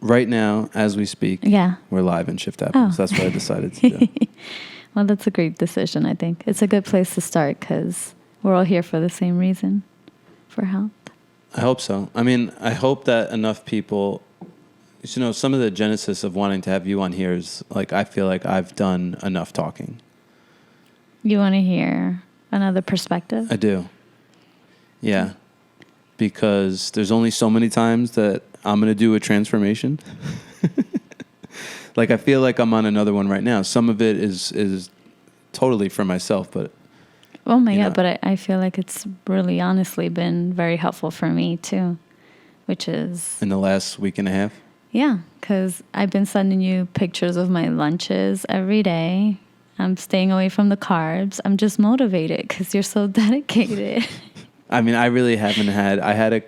right now, as we speak, we're live in Shift Happens. That's what I decided to do. Well, that's a great decision, I think. It's a good place to start because we're all here for the same reason, for health. I hope so. I mean, I hope that enough people, some of the genesis of wanting to have you on here is, like, I feel like I've done enough talking. You want to hear another perspective? I do. Yeah. Because there's only so many times that I'm going to do a transformation. Like, I feel like I'm on another one right now. Some of it is totally for myself, but... Oh, my God. But I feel like it's really honestly been very helpful for me, too, which is... In the last week and a half? Yeah, because I've been sending you pictures of my lunches every day. I'm staying away from the carbs. I'm just motivated because you're so dedicated. I mean, I really haven't had...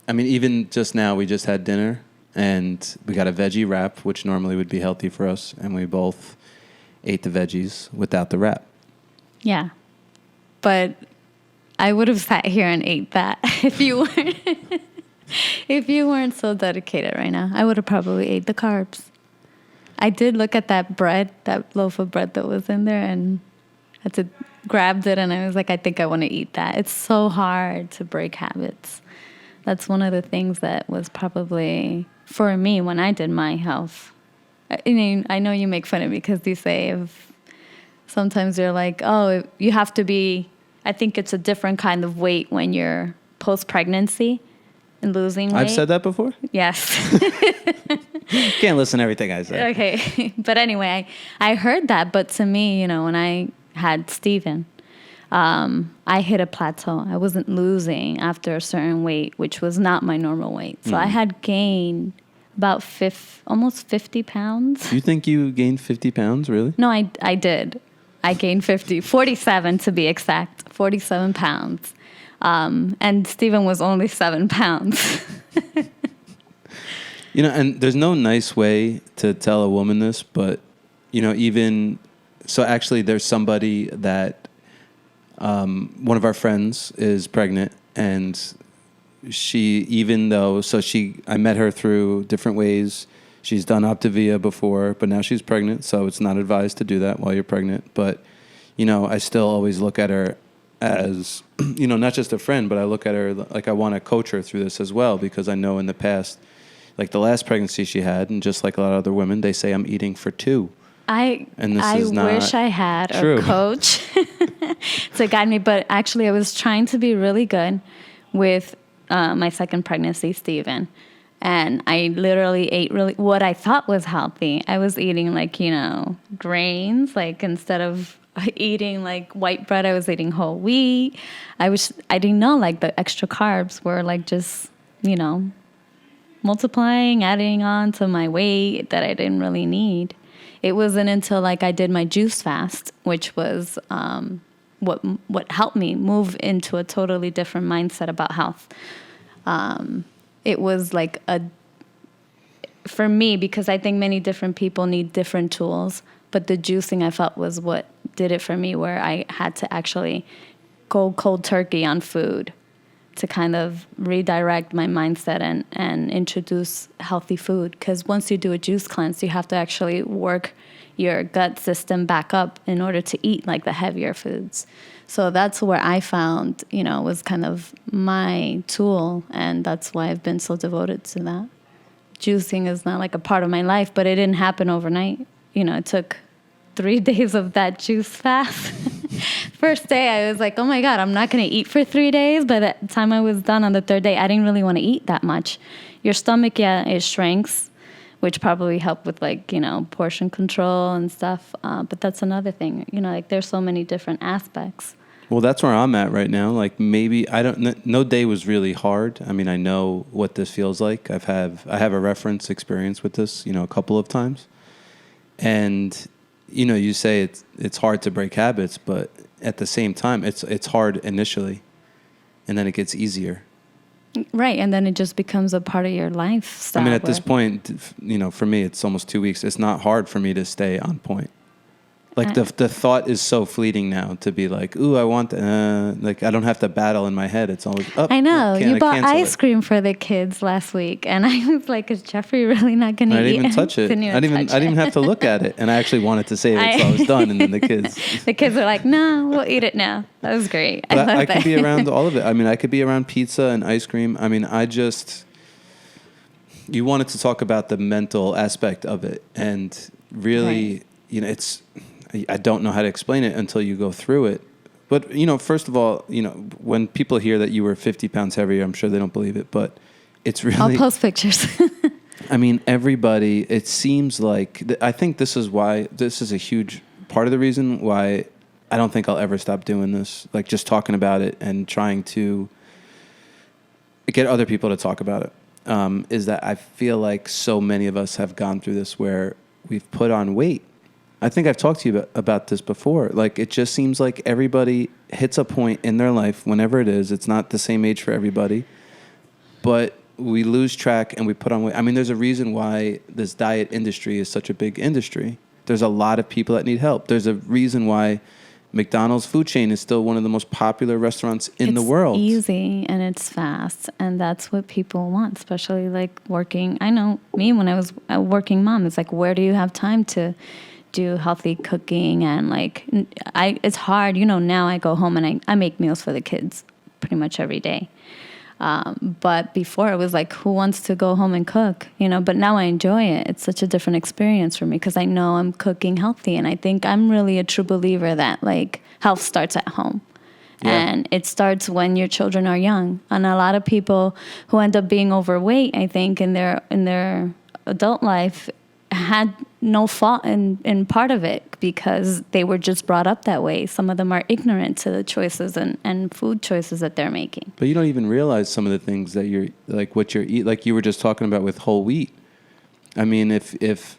even just now, we just had dinner, and we got a veggie wrap, which normally would be healthy for us, and we both ate the veggies without the wrap. Yeah, but I would have sat here and ate that if you weren't if you weren't so dedicated right now. I would have probably ate the carbs. I did look at that bread, that loaf of bread that was in there, and grabbed it, and I was like, I think I want to eat that. It's so hard to break habits. That's one of the things that was probably, for me, when I did my health. I mean, I know you make fun of me because you say if sometimes you're like, oh, you have to be, I think it's a different kind of weight when you're post-pregnancy and losing weight. I've said that before? Yes. You can't listen to everything I say. Okay. But anyway, I heard that. But to me, when I had Steven, I hit a plateau. I wasn't losing after a certain weight, which was not my normal weight. So I had gained about almost 50 pounds. You think you gained 50 pounds, really? No, I did. I gained 47 to be exact, 47 pounds. And Steven was only 7 pounds. And there's no nice way to tell a woman this, but, actually there's somebody that, one of our friends is pregnant, and I met her through different ways. She's done Optavia before, but now she's pregnant, so it's not advised to do that while you're pregnant. But, I still always look at her as, not just a friend, but I look at her like I want to coach her through this as well, because I know in the past, like the last pregnancy she had, and just like a lot of other women, they say I'm eating for two. I wish I had a coach to guide me, but actually I was trying to be really good with my second pregnancy, Steven. And I literally ate what I thought was healthy. I was eating grains, like instead of eating like white bread, I was eating whole wheat. I didn't know like the extra carbs were like just, multiplying, adding on to my weight that I didn't really need. It wasn't until like I did my juice fast, which was what helped me move into a totally different mindset about health. It was like for me, because I think many different people need different tools, but the juicing I felt was what did it for me, where I had to actually go cold turkey on food to kind of redirect my mindset and introduce healthy food. Because once you do a juice cleanse, you have to actually work your gut system back up in order to eat like the heavier foods. So that's where I found, was kind of my tool. And that's why I've been so devoted to that. Juicing is not like a part of my life, but it didn't happen overnight. It took 3 days of that juice fast. First day, I was like, oh my God, I'm not going to eat for 3 days. By the time I was done on the third day, I didn't really want to eat that much. Your stomach, it shrinks, which probably helped with portion control and stuff. But that's another thing, there's so many different aspects. Well, that's where I'm at right now. Like maybe no day was really hard. I mean, I know what this feels like. I have a reference experience with this, a couple of times. And you say it's hard to break habits, but at the same time, it's hard initially, and then it gets easier. Right, and then it just becomes a part of your lifestyle. I mean, at this point, for me, it's almost 2 weeks. It's not hard for me to stay on point. Like the thought is so fleeting now to be like, ooh, I want, like I don't have to battle in my head. It's always up. I know. You bought ice cream for the kids last week, and I was like, is Jeffrey really not going to eat it? I didn't even touch it. I didn't even have to look at it. And I actually wanted to save it so I was done. And then the kids. The kids were like, no, we'll eat it now. That was great. But I could be around all of it. I mean, I could be around pizza and ice cream. I mean, you wanted to talk about the mental aspect of it. And really, right. I don't know how to explain it until you go through it. But, first of all, when people hear that you were 50 pounds heavier, I'm sure they don't believe it, but it's really... I'll post pictures. I mean, everybody, it seems like... I think this is a huge part of the reason why I don't think I'll ever stop doing this. Like, just talking about it and trying to get other people to talk about it. Is that I feel like so many of us have gone through this where we've put on weight. I think I've talked to you about this before. Like, it just seems like everybody hits a point in their life, whenever it is. It's not the same age for everybody. But we lose track and we put on weight. I mean, there's a reason why this diet industry is such a big industry. There's a lot of people that need help. There's a reason why McDonald's food chain is still one of the most popular restaurants in the world. It's easy and it's fast, and that's what people want, especially like working. I know me when I was a working mom, it's like, where do you have time to do healthy cooking? And like, it's hard. Now I go home and I make meals for the kids pretty much every day. But before it was like, who wants to go home and cook? But now I enjoy it. It's such a different experience for me because I know I'm cooking healthy. And I think I'm really a true believer that like health starts at home. Yeah. And it starts when your children are young. And a lot of people who end up being overweight, I think in their adult life had no fault in part of it because they were just brought up that way. Some of them are ignorant to the choices and food choices that they're making. But you don't even realize some of the things that you're, like what you're eating, like you were just talking about with whole wheat. I mean, if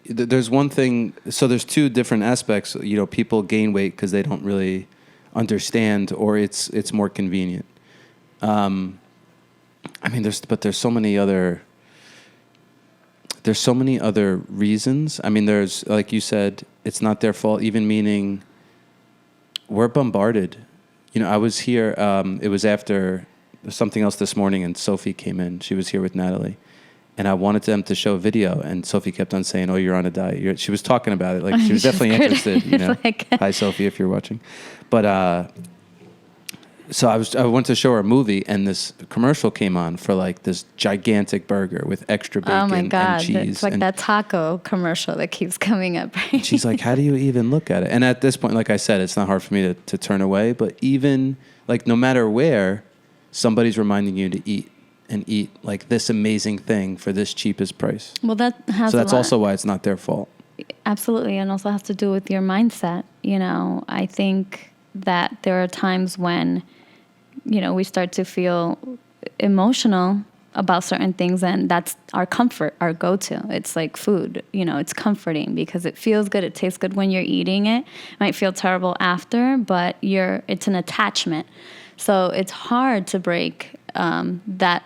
there's one thing, so there's two different aspects. People gain weight because they don't really understand, or it's more convenient. I mean, there's so many other... There's so many other reasons. I mean, there's, like you said, it's not their fault, even meaning we're bombarded. I was here, it was after something else this morning, and Sophie came in. She was here with Natalie. And I wanted them to show a video, and Sophie kept on saying, oh, you're on a diet. She was talking about it. Like, she was definitely interested, Hi, Sophie, if you're watching. But... So I went to show her a movie, and this commercial came on for like this gigantic burger with extra bacon and cheese. It's like that taco commercial that keeps coming up. Right? She's like, how do you even look at it? And at this point, like I said, it's not hard for me to turn away. But even like no matter where, somebody's reminding you to eat like this amazing thing for this cheapest price. Well, that's also why it's not their fault. Absolutely, and also has to do with your mindset. I think that there are times when we start to feel emotional about certain things, and that's our comfort, our go-to. It's like food, it's comforting because it feels good. It tastes good when you're eating it. It might feel terrible after, but it's an attachment. So it's hard to break that,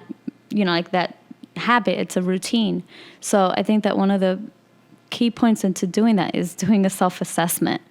like that habit. It's a routine. So I think that one of the key points into doing that is doing a self-assessment,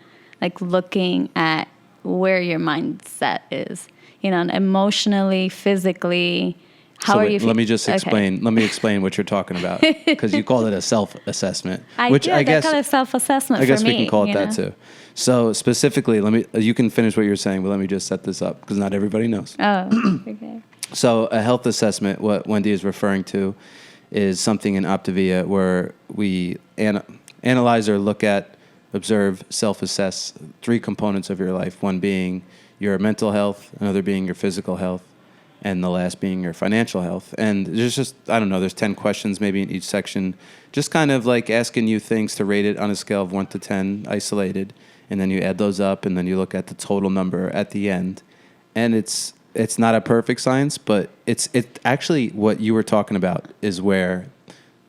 like looking at where your mindset is. Emotionally, physically, how are you feeling? Let me just explain. Okay. Let me explain what you're talking about, because you called it a self-assessment. I guess call it self-assessment. I guess we can call it that too. So specifically, you can finish what you're saying, but let me just set this up because not everybody knows. Oh, okay. So a health assessment, what Wendy is referring to, is something in Optavia where we analyze or look at, observe, self-assess 3 components of your life. One being your mental health, another being your physical health, and the last being your financial health. And there's just, there's 10 questions maybe in each section, just kind of like asking you things to rate it on a scale of 1 to 10, isolated. And then you add those up, and then you look at the total number at the end. And it's not a perfect science, but it actually what you were talking about is where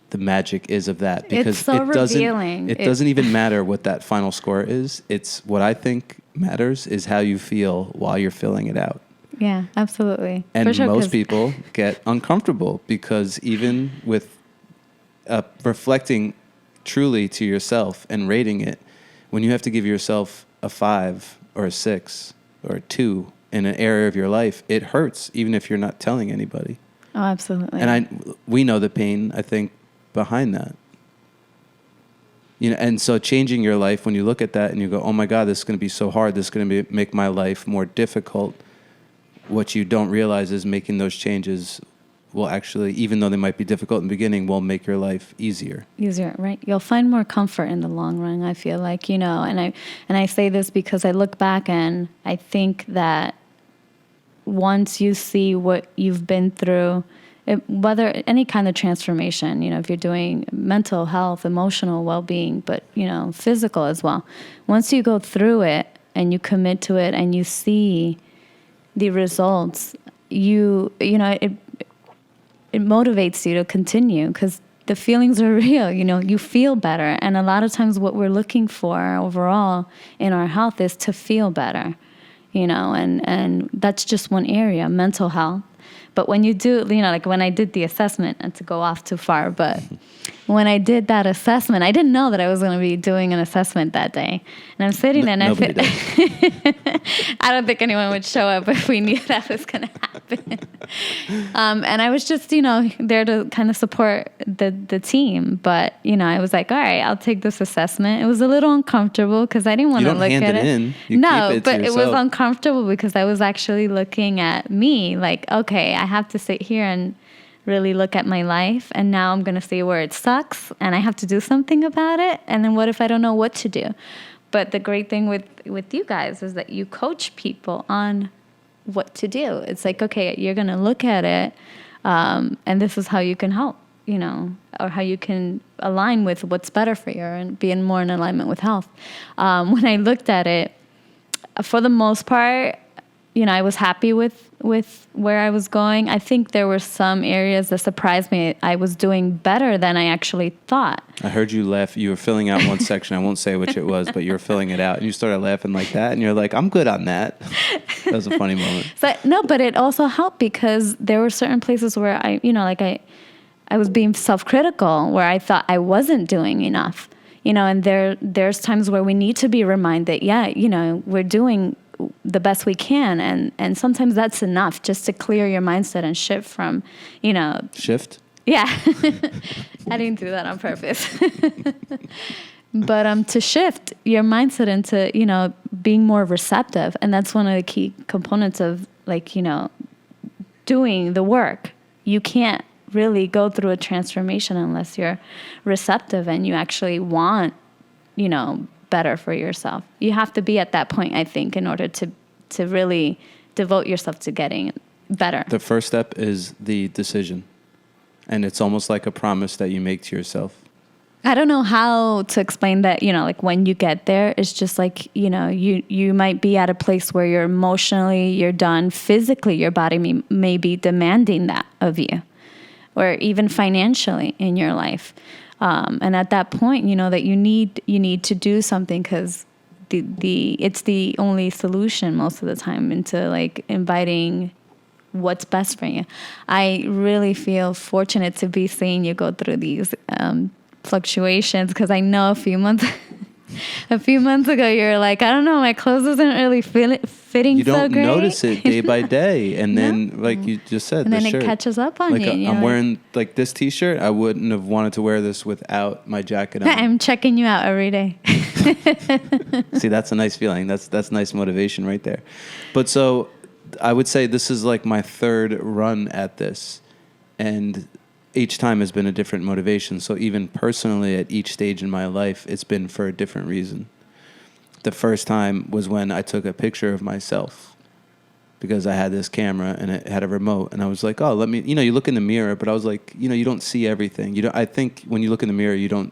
the magic is of that, because it's so revealing. It doesn't even matter what that final score is. It's what I think matters is how you feel while you're filling it out. Yeah, absolutely. And most people get uncomfortable because even with reflecting truly to yourself and rating it, when you have to give yourself a 5 or a 6 or a 2 in an area of your life, it hurts, even if you're not telling anybody. Oh, absolutely. And we know the pain, I think, behind that. You know, and so changing your life, when you look at that and you go, oh my God, this is going to be so hard. This is going to make my life more difficult. What you don't realize is making those changes will actually, even though they might be difficult in the beginning, will make your life easier. Easier, right? You'll find more comfort in the long run, I feel like, you know, and I say this because I look back and I think that once you see what you've been through, whether any kind of transformation, you know, if you're doing mental health, emotional well-being, but, you know, physical as well. Once you go through it and you commit to it and you see the results, you know, it motivates you to continue because the feelings are real, you know, you feel better. And a lot of times what we're looking for overall in our health is to feel better, you know, and that's just one area, mental health. But when you do, you know, like when I did the assessment, and to go off too far, but when I did that assessment, I didn't know that I was going to be doing an assessment that day. And I'm sitting there and I don't think anyone would show up if we knew that was going to happen. And I was just, you know, there to kind of support the team. But, you know, I was like, all right, I'll take this assessment. It was a little uncomfortable because I didn't want to look at it. No, but it was uncomfortable because I was actually looking at me like, okay, I have to sit here and really look at my life, and now I'm going to see where it sucks, and I have to do something about it, and then what if I don't know what to do? But the great thing with you guys is that you coach people on what to do. It's like, okay, you're going to look at it, and this is how you can help, you know, or how you can align with what's better for you and be more in alignment with health. When I looked at it, for the most part, you know, I was happy with where I was going. I think there were some areas that surprised me. I was doing better than I actually thought. I heard you laugh. You were filling out one section. I won't say which it was, but you were filling it out. And you started laughing like that. And you're like, I'm good on that. That was a funny moment. But it also helped because there were certain places where I, you know, like I was being self-critical, where I thought I wasn't doing enough. You know, and there's times where we need to be reminded, yeah, you know, we're doing the best we can, and sometimes that's enough just to clear your mindset and shift from, you know, yeah. I didn't do that on purpose. But to shift your mindset into, you know, being more receptive, and that's one of the key components of, like, you know, doing the work. You can't really go through a transformation unless you're receptive and you actually want, you know, better for yourself. You have to be at that point, I think, in order to really devote yourself to getting better. The first step is the decision. And it's almost like a promise that you make to yourself. I don't know how to explain that, you know, like when you get there, it's just like, you know, you might be at a place where you're emotionally, you're done. Physically, your body may be demanding that of you, or even financially in your life. And at that point, you know that you need to do something, because it's the only solution most of the time into, like, inviting what's best for you. I really feel fortunate to be seeing you go through these fluctuations, because I know a few months ago you were like, I don't know, my clothes isn't really fitting so great. You don't notice it day by day, and then like you just said, and then shirt, it catches up on you. I'm wearing like this T-shirt. I wouldn't have wanted to wear this without my jacket on. I'm checking you out every day. See, that's a nice feeling. That's nice motivation right there. But so I would say this is like my third run at this, and each time has been a different motivation. So even personally, at each stage in my life, it's been for a different reason. The first time was when I took a picture of myself, because I had this camera and it had a remote, and I was like, oh, let me, you look in the mirror, but I was like, you don't see everything. I think when you look in the mirror, you don't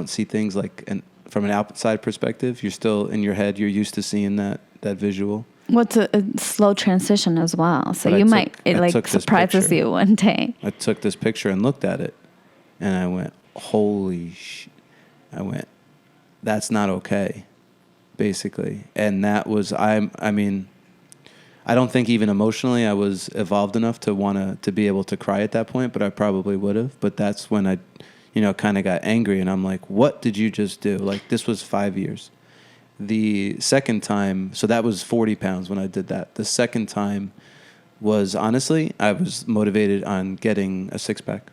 see things like, from an outside perspective. You're still in your head, you're used to seeing that visual. What's a slow transition as well. So it surprises you one day. I took this picture and looked at it, and I went, holy shit. I went, that's not okay, basically. And that was, I don't think even emotionally I was evolved enough to want to be able to cry at that point, but I probably would have. But that's when I, kind of got angry. And I'm like, what did you just do? Like, this was 5 years. The second time, so that was 40 pounds when I did that. The second time was, honestly, I was motivated on getting a six-pack.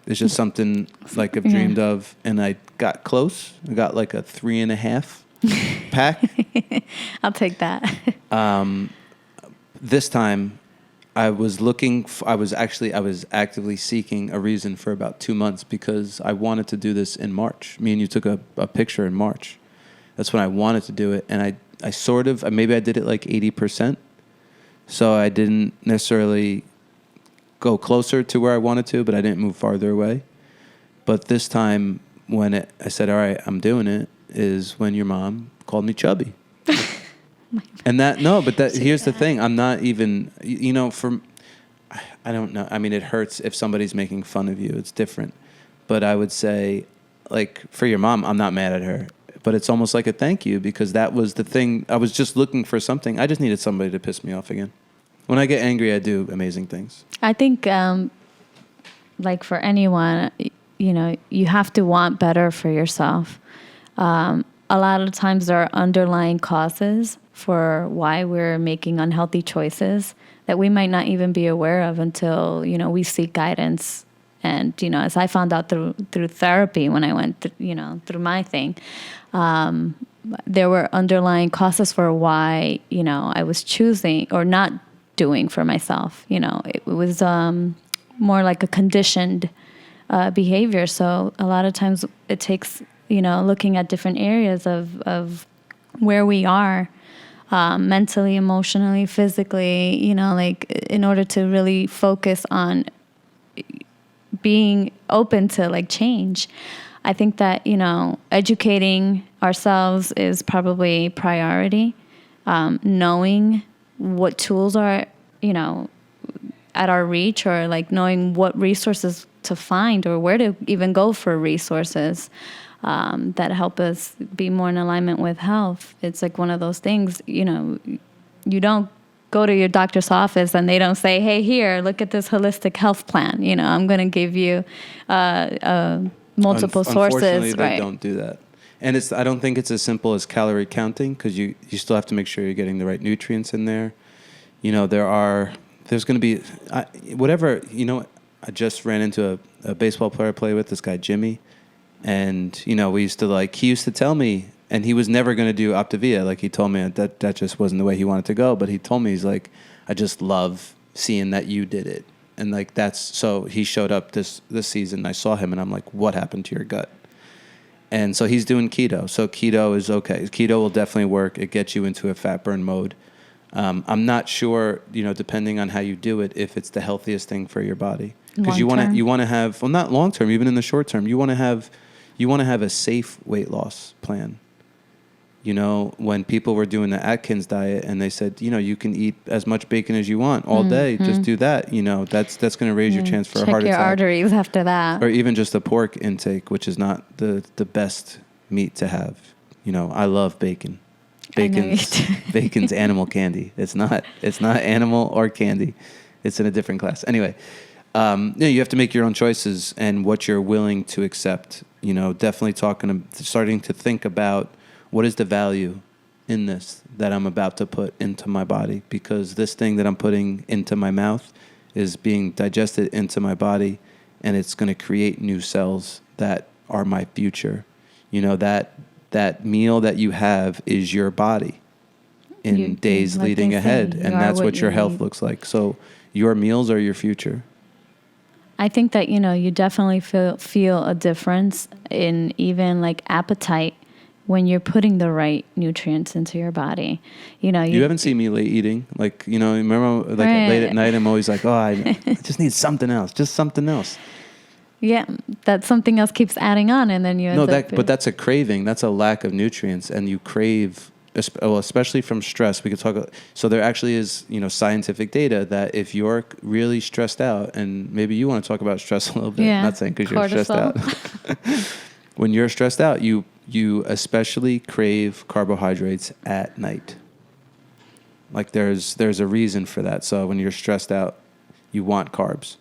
It's just something like I've dreamed of, and I got close. I got like a 3.5 pack. I'll take that. This time, I was actively seeking a reason for about 2 months because I wanted to do this in March. Me and you took a picture in March. That's when I wanted to do it, and I sort of, maybe I did it like 80%. So I didn't necessarily go closer to where I wanted to, but I didn't move farther away. But this time, when I said, all right, I'm doing it, is when your mom called me chubby. And here's the thing. I'm not even, I don't know. I mean, it hurts if somebody's making fun of you. It's different. But I would say, like, for your mom, I'm not mad at her. But it's almost like a thank you because that was the thing. I was just looking for something. I just needed somebody to piss me off again. When I get angry, I do amazing things. I think, like for anyone, you have to want better for yourself. A lot of times there are underlying causes for why we're making unhealthy choices that we might not even be aware of until, we seek guidance. And, as I found out through therapy when I went, through my thing, there were underlying causes for why, I was choosing or not doing for myself. It was more like a conditioned behavior. So a lot of times it takes, looking at different areas of where we are mentally, emotionally, physically, like in order to really focus on being open to like change. I think that, educating ourselves is probably priority. Knowing what tools are, at our reach, or like knowing what resources to find or where to even go for resources that help us be more in alignment with health. It's like one of those things, you don't go to your doctor's office and they don't say, hey, here, look at this holistic health plan. I'm going to give you multiple sources. Unfortunately, they don't do that. And I don't think it's as simple as calorie counting because you still have to make sure you're getting the right nutrients in there. There's going to be whatever, I just ran into a baseball player I play with, this guy, Jimmy. And, he used to tell me, and he was never going to do Optavia. Like he told me that just wasn't the way he wanted to go. But he told me, he's like, I just love seeing that you did it. And like, so he showed up this season. I saw him and I'm like, what happened to your gut? And so he's doing keto. So keto is okay. Keto will definitely work. It gets you into a fat burn mode. I'm not sure, depending on how you do it, if it's the healthiest thing for your body. Because you want to have, well, not long term, even in the short term, you want to have a safe weight loss plan. When people were doing the Atkins diet and they said, you can eat as much bacon as you want all day, just do that. That's going to raise your chance for a heart attack. Check your arteries after that. Or even just a pork intake, which is not the best meat to have. I love bacon. Bacon's animal candy. It's not animal or candy. It's in a different class. Anyway, you have to make your own choices and what you're willing to accept. Definitely starting to think about what is the value in this that I'm about to put into my body, because this thing that I'm putting into my mouth is being digested into my body, and it's going to create new cells that are my future. That meal that you have is your body in days leading ahead, and that's what your health looks like. So your meals are your future. I think that, you definitely feel a difference in even like appetite when you're putting the right nutrients into your body. You haven't seen me late eating. Like, remember like late at night, I'm always like, I just need something else, just something else. Yeah, that something else keeps adding on, and then you but that's a craving. That's a lack of nutrients, and you crave, especially from stress. We could talk. So there actually is, scientific data that if you're really stressed out, and maybe you want to talk about stress a little bit. Yeah, I'm not saying because you're stressed out. When you're stressed out, you especially crave carbohydrates at night. Like there's a reason for that. So when you're stressed out, you want carbs.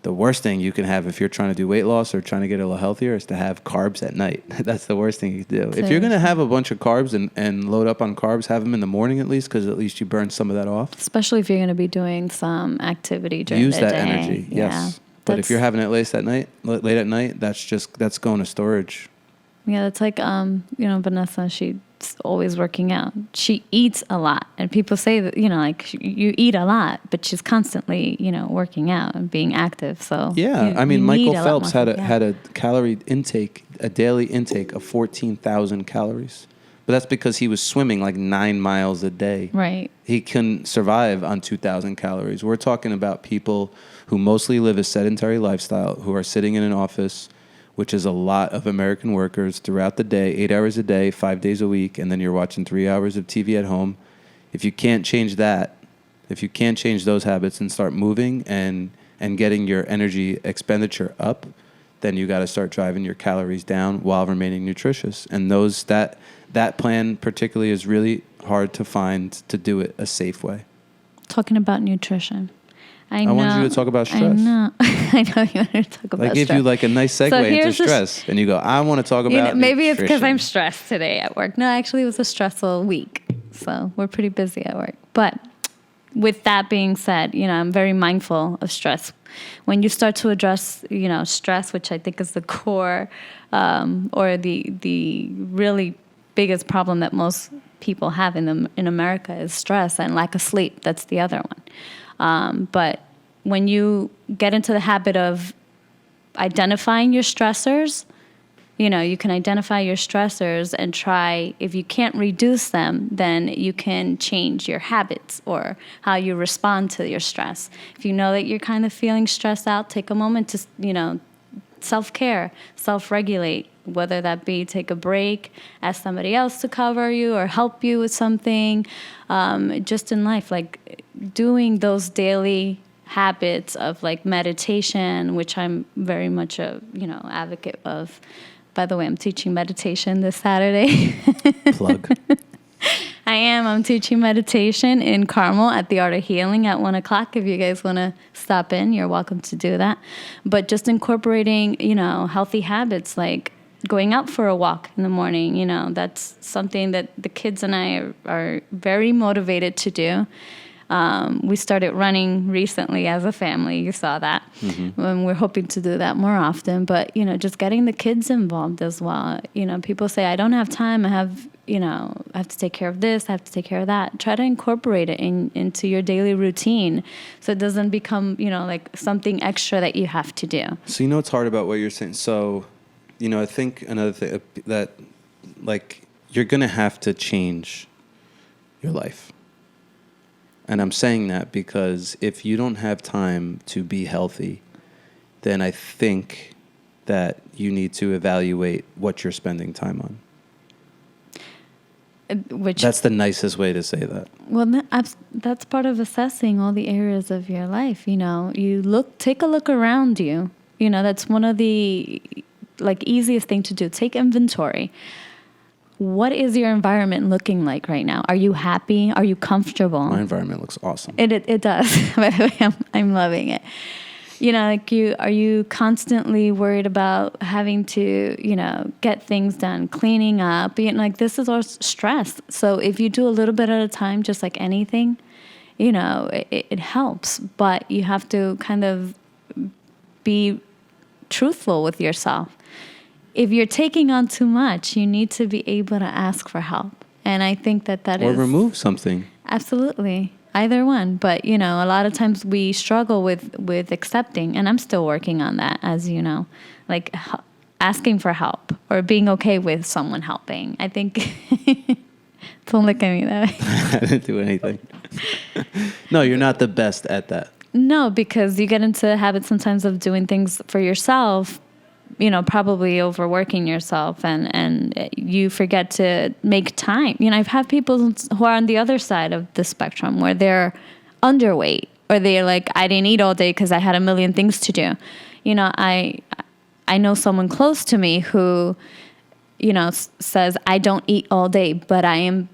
The worst thing you can have if you're trying to do weight loss or trying to get a little healthier is to have carbs at night. That's the worst thing you can do. If you're going to have a bunch of carbs and load up on carbs, have them in the morning at least, because at least you burn some of that off. Especially if you're going to be doing some activity during the day. Use that energy, yes. But if you're having it late at night, that's going to storage. Yeah, that's like, Vanessa, she's always working out. She eats a lot. And people say that, like you eat a lot, but she's constantly, working out and being active. So yeah, Michael Phelps had a calorie intake, a daily intake of 14,000 calories. But that's because he was swimming like 9 miles a day. Right. He couldn't survive on 2,000 calories. We're talking about people who mostly live a sedentary lifestyle, who are sitting in an office, which is a lot of American workers throughout the day, 8 hours a day, 5 days a week, and then you're watching 3 hours of TV at home. If you can't change that, if you can't change those habits and start moving and getting your energy expenditure up, then you got to start driving your calories down while remaining nutritious. And that plan particularly is really hard to find to do it a safe way. Talking about nutrition. I wanted you to talk about stress. I know. I know you wanted to talk about stress. I gave you like a nice segue into stress. And you go, I want to talk about maybe it's because nutrition. I'm stressed today at work. No, actually it was a stressful week. So we're pretty busy at work. But with that being said, I'm very mindful of stress. When you start to address, stress, which I think is the core or the really biggest problem that most people have in America is stress and lack of sleep. That's the other one. But when you get into the habit of identifying your stressors, you can identify your stressors and try, if you can't reduce them, then you can change your habits or how you respond to your stress. If you know that you're kind of feeling stressed out, take a moment to, self-care, self-regulate, whether that be take a break, ask somebody else to cover you or help you with something, just in life, like doing those daily habits of like meditation, which I'm very much a, advocate of. By the way, I'm teaching meditation this Saturday. Plug. I am. I'm teaching meditation in Carmel at the Art of Healing at 1:00. If you guys want to stop in, you're welcome to do that. But just incorporating, healthy habits like going out for a walk in the morning, that's something that the kids and I are very motivated to do. We started running recently as a family. You saw that. Mm-hmm. And we're hoping to do that more often. But, just getting the kids involved as well. People say, I don't have time. I have to take care of this. I have to take care of that. Try to incorporate it into your daily routine so it doesn't become, like something extra that you have to do. So, what's hard about what you're saying? So, I think another thing that, like, you're going to have to change your life. And I'm saying that because if you don't have time to be healthy, then I think that you need to evaluate what you're spending time on. That's the nicest way to say that. Well, that's part of assessing all the areas of your life. Take a look around you. That's one of the easiest thing to do. Take inventory. What is your environment looking like right now? Are you happy? Are you comfortable? My environment looks awesome. It does. By the way, I'm loving it. Are you constantly worried about having to, get things done, cleaning up? This is all stress. So if you do a little bit at a time, just like anything, it helps. But you have to kind of be truthful with yourself. If you're taking on too much, you need to be able to ask for help. And I think that is... Or remove something. Absolutely. Either one. But, a lot of times we struggle with accepting, and I'm still working on that, as you know, like asking for help or being okay with someone helping. I think... Don't look at me that way. I didn't do anything. No, you're not the best at that. No, because you get into the habit sometimes of doing things for yourself, probably overworking yourself and you forget to make time. I've had people who are on the other side of the spectrum where they're underweight or they're like, I didn't eat all day because I had a million things to do. I know someone close to me who, says, I don't eat all day, but I am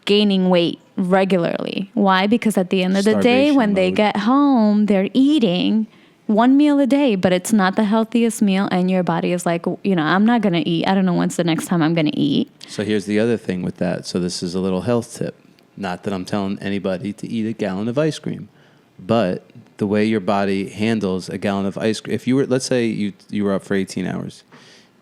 gaining weight regularly. Why? Because at the end of the day, when they get home, they're eating, one meal a day, but it's not the healthiest meal. And your body is like, I'm not going to eat. I don't know when's the next time I'm going to eat. So here's the other thing with that. So this is a little health tip. Not that I'm telling anybody to eat a gallon of ice cream, but the way your body handles a gallon of ice cream. If you were, let's say you were up for 18 hours.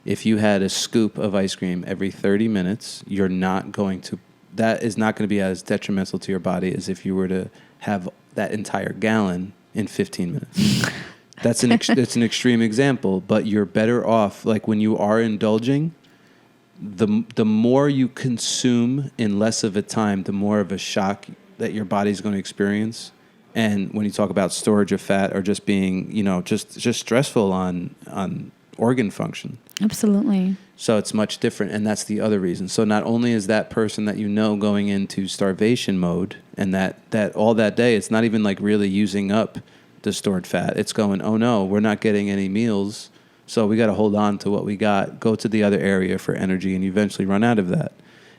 If you had a scoop of ice cream every 30 minutes, that is not going to be as detrimental to your body as if you were to have that entire gallon in 15 minutes. That's an extreme example, but you're better off, like when you are indulging, the more you consume in less of a time, the more of a shock that your body's going to experience. And when you talk about storage of fat or just being, just stressful on organ function. Absolutely. So it's much different, and that's the other reason. So not only is that person that going into starvation mode, and that all that day, it's not even like really using up the stored fat. It's going, oh no, we're not getting any meals, so we got to hold on to what we got, go to the other area for energy, and you eventually run out of that.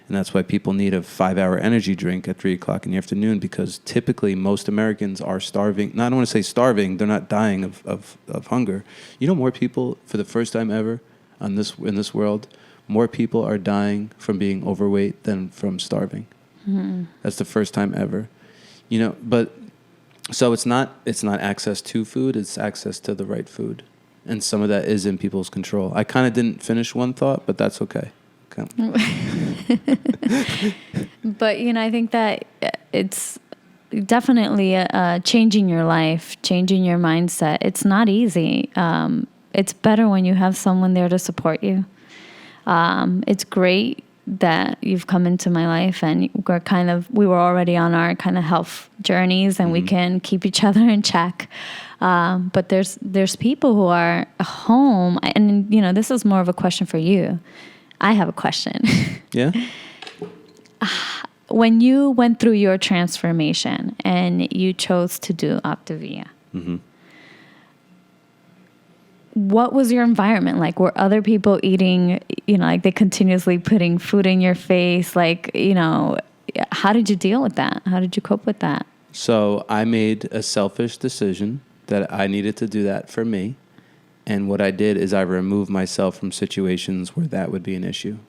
And that's why people need a 5-hour energy drink at 3 o'clock in the afternoon, because typically most Americans are starving. No, I don't want to say starving. They're not dying of hunger. More people, for the first time ever in this world, more people are dying from being overweight than from starving. Mm-hmm. That's the first time ever. But so it's not access to food, it's access to the right food. And some of that is in people's control. I kind of didn't finish one thought, but that's okay. But I think that it's definitely changing your life, changing your mindset. It's not easy. It's better when you have someone there to support you. It's great that you've come into my life, and we were already on our kind of health journeys, and we can keep each other in check. But there's people who are home, and this is more of a question for you. I have a question. Yeah. When you went through your transformation and you chose to do Optavia, mm-hmm. What was your environment like? Were other people eating, like they continuously putting food in your face? Like, how did you deal with that? How did you cope with that? So I made a selfish decision that I needed to do that for me. And what I did is I removed myself from situations where that would be an issue.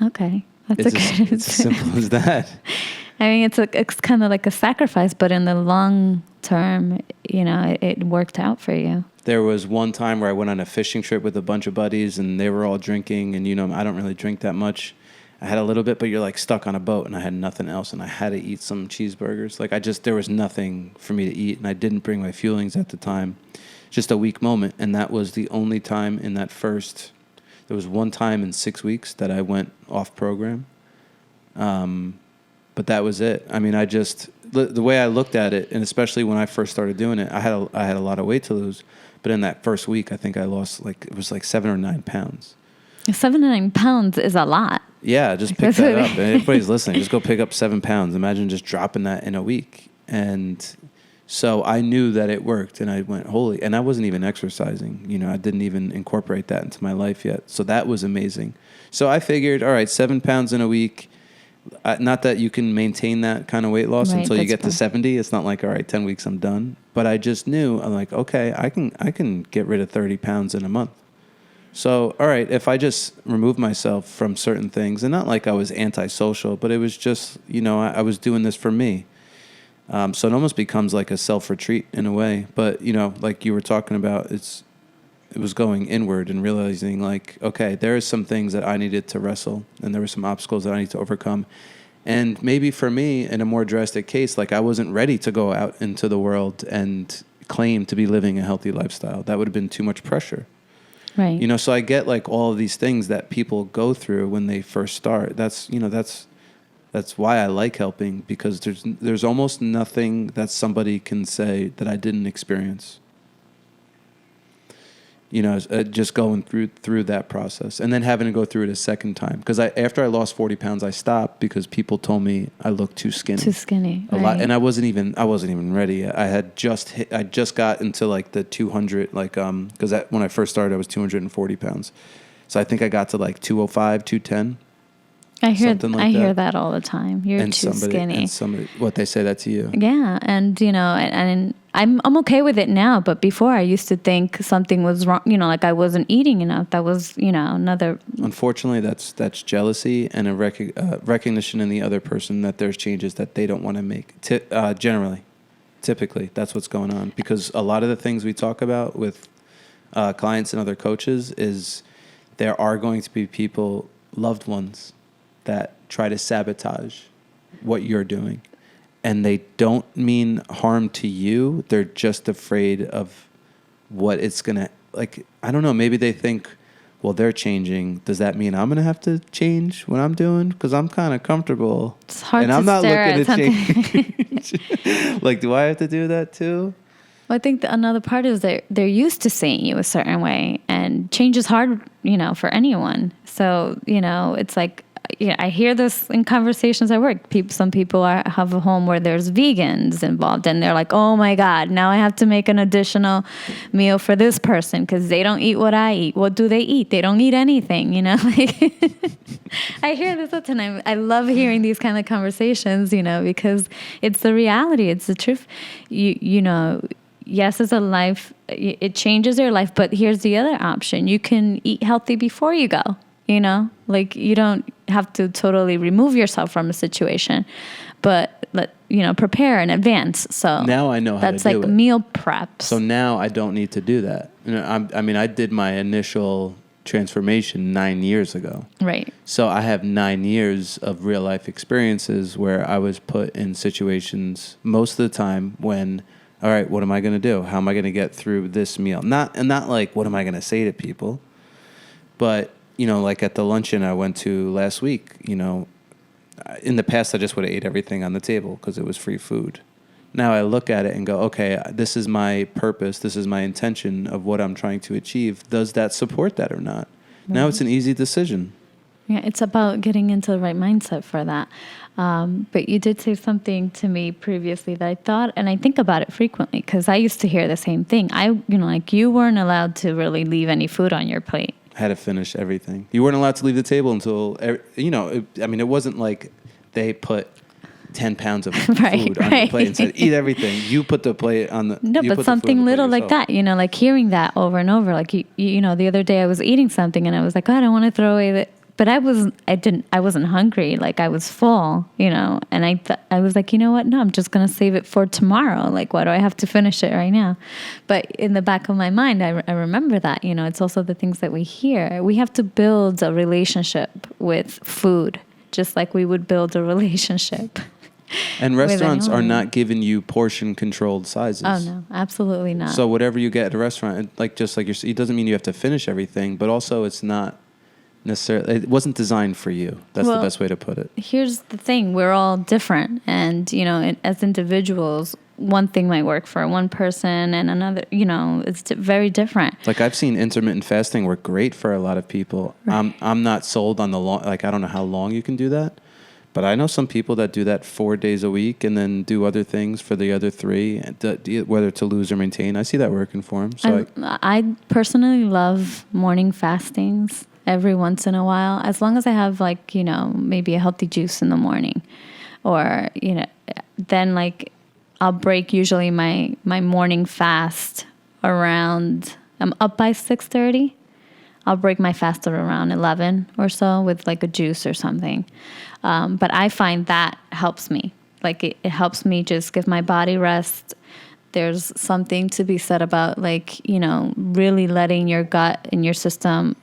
Okay. It's as simple as that. I mean, it's kind of like a sacrifice, but in the long term, it worked out for you. There was one time where I went on a fishing trip with a bunch of buddies, and they were all drinking, and I don't really drink that much. I had a little bit, but you're like stuck on a boat, and I had nothing else, and I had to eat some cheeseburgers. Like there was nothing for me to eat, and I didn't bring my fuelings at the time. Just a weak moment, and that was the only time in that first. There was one time in 6 weeks that I went off program, but that was it. I mean, the way I looked at it, and especially when I first started doing it, I had a lot of weight to lose, but in that first week, I think I lost it was 7 or 9 pounds. 7 to 9 pounds is a lot. Yeah, just pick that up. And everybody's listening. Just go pick up 7 pounds. Imagine just dropping that in a week. And so I knew that it worked, and I went, holy, and I wasn't even exercising. I didn't even incorporate that into my life yet. So that was amazing. So I figured, all right, 7 pounds in a week. Not that you can maintain that kind of weight loss until you get to 70. It's not like, all right, 10 weeks, I'm done. But I just knew, I'm like, okay, I can get rid of 30 pounds in a month. So, all right, if I just remove myself from certain things, and not like I was antisocial, but it was just, I was doing this for me. So it almost becomes like a self-retreat in a way. But, like you were talking about, it was going inward and realizing like, okay, there are some things that I needed to wrestle, and there were some obstacles that I need to overcome. And maybe for me, in a more drastic case, like I wasn't ready to go out into the world and claim to be living a healthy lifestyle. That would have been too much pressure. Right. So I get like all of these things that people go through when they first start. That's why I like helping, because there's almost nothing that somebody can say that I didn't experience. Just going through that process, and then having to go through it a second time. Because after I lost 40 pounds, I stopped because people told me I looked too skinny. Too skinny. A lot, and I wasn't even ready. I just got into like the 200, because when I first started, I was 240 pounds. So I think I got to like 205, 210. something like I that. hear that all the time. You're And too skinny. And somebody, what they say that to you. Yeah, and and I'm okay with it now, but before I used to think something was wrong, like I wasn't eating enough. That was, another. Unfortunately, that's jealousy and a recognition in the other person that there's changes that they don't want to make. Typically, that's what's going on, because a lot of the things we talk about with clients and other coaches is there are going to be people, loved ones, that try to sabotage what you're doing. And they don't mean harm to you. They're just afraid of what it's going to, like, I don't know, maybe they think, well, they're changing. Does that mean I'm going to have to change what I'm doing? Because I'm kind of comfortable. It's hard and to I'm not stare looking at to change. Like, do I have to do that too? Well, I think another part is that they're used to seeing you a certain way, and change is hard, for anyone. So, it's like, I hear this in conversations at work. Some people have a home where there's vegans involved, and they're like, oh my God, now I have to make an additional meal for this person because they don't eat what I eat. What do they eat? They don't eat anything, Like, I hear this all the time. I love hearing these kind of conversations, because it's the reality. It's the truth. Yes, it's a life. It changes your life, but here's the other option. You can eat healthy before you go. Like, you don't have to totally remove yourself from a situation, but prepare in advance. So now I know how to do it. That's like meal prep. So now I don't need to do that. I did my initial transformation 9 years ago. Right. So I have 9 years of real life experiences where I was put in situations most of the time when, all right, what am I going to do? How am I going to get through this meal? Not like, what am I going to say to people? But like at the luncheon I went to last week, in the past I just would have ate everything on the table because it was free food. Now I look at it and go, okay, this is my purpose. This is my intention of what I'm trying to achieve. Does that support that or not? Right. Now it's an easy decision. Yeah, it's about getting into the right mindset for that. But you did say something to me previously that I thought, and I think about it frequently because I used to hear the same thing. Like you weren't allowed to really leave any food on your plate. Had to finish everything. You weren't allowed to leave the table until, it wasn't like they put 10 pounds of food on the plate and said, eat everything. You put the plate on the... No, but something little like that, like hearing that over and over. Like, the other day I was eating something and I was like, oh, I don't want to throw away the... But I wasn't hungry. Like, I was full, and I was like, you know what? No, I'm just going to save it for tomorrow. Like, why do I have to finish it right now? But in the back of my mind, I remember that, it's also the things that we hear. We have to build a relationship with food, just like we would build a relationship. And restaurants are not giving you portion controlled sizes. Oh, no, absolutely not. So whatever you get at a restaurant, it doesn't mean you have to finish everything, but also it's not necessarily, it wasn't designed for you. That's the best way to put it. Here's the thing. We're all different. And, as individuals, one thing might work for one person and another, it's very different. Like I've seen intermittent fasting work great for a lot of people. Right. I'm not sold on the long, I don't know how long you can do that, but I know some people that do that 4 days a week and then do other things for the other 3, whether to lose or maintain. I see that working for them. So I personally love morning fastings. Every once in a while, as long as I have maybe a healthy juice in the morning, or then I'll break usually my morning fast around, I'm up by 6:30. I'll break my fast at around 11 or so with a juice or something. But I find that helps me. It helps me just give my body rest. There's something to be said about really letting your gut and your system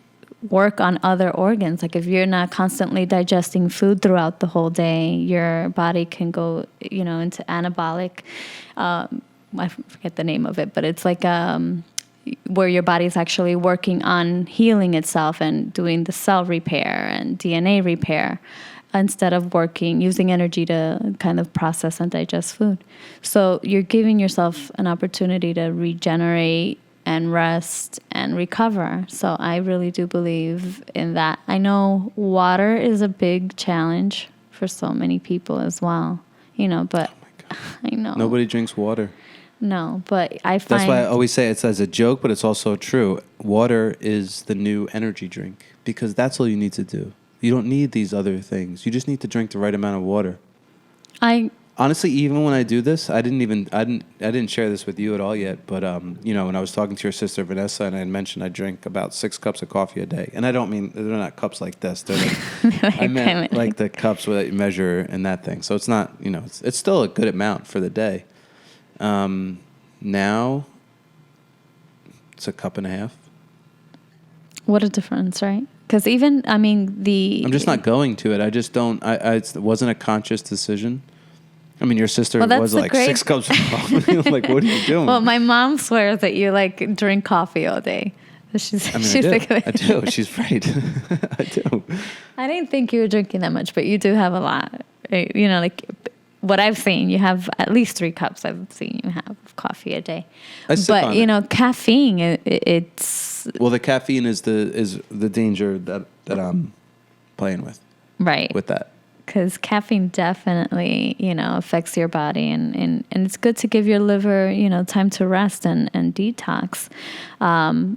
work on other organs. If you're not constantly digesting food throughout the whole day, your body can go, into anabolic. I forget the name of it, but it's where your body's actually working on healing itself and doing the cell repair and DNA repair instead of using energy to kind of process and digest food. So you're giving yourself an opportunity to regenerate and rest and recover. So I really do believe in that. I know water is a big challenge for so many people as well, but I know. Nobody drinks water. No, but I find... That's why I always say it's as a joke, but it's also true. Water is the new energy drink because that's all you need to do. You don't need these other things. You just need to drink the right amount of water. I Honestly, even when I do this, I didn't share this with you at all yet. But you know, when I was talking to your sister Vanessa, and I had mentioned I drink about 6 cups of coffee a day, and I don't mean they're not cups like this. They're like I meant like the cups that you measure and that thing. So it's not, you know, it's still a good amount for the day. Now it's a cup and a half. What a difference, right? Because even, I mean, I'm just not going to it. I just don't. It wasn't a conscious decision. I mean, your sister was like 6 cups of coffee. Like, what are you doing? Well, my mom swears that you like drink coffee all day. She's like, I do. She's right. I do. I didn't think you were drinking that much, but you do have a lot. Right? You know, like what I've seen, you have at least 3 cups. I've seen you have of coffee a day. But you know, caffeine, it's well, the caffeine is the danger that I'm playing with. Right. With that. Because caffeine definitely, you know, affects your body, and it's good to give your liver, you know, time to rest and detox.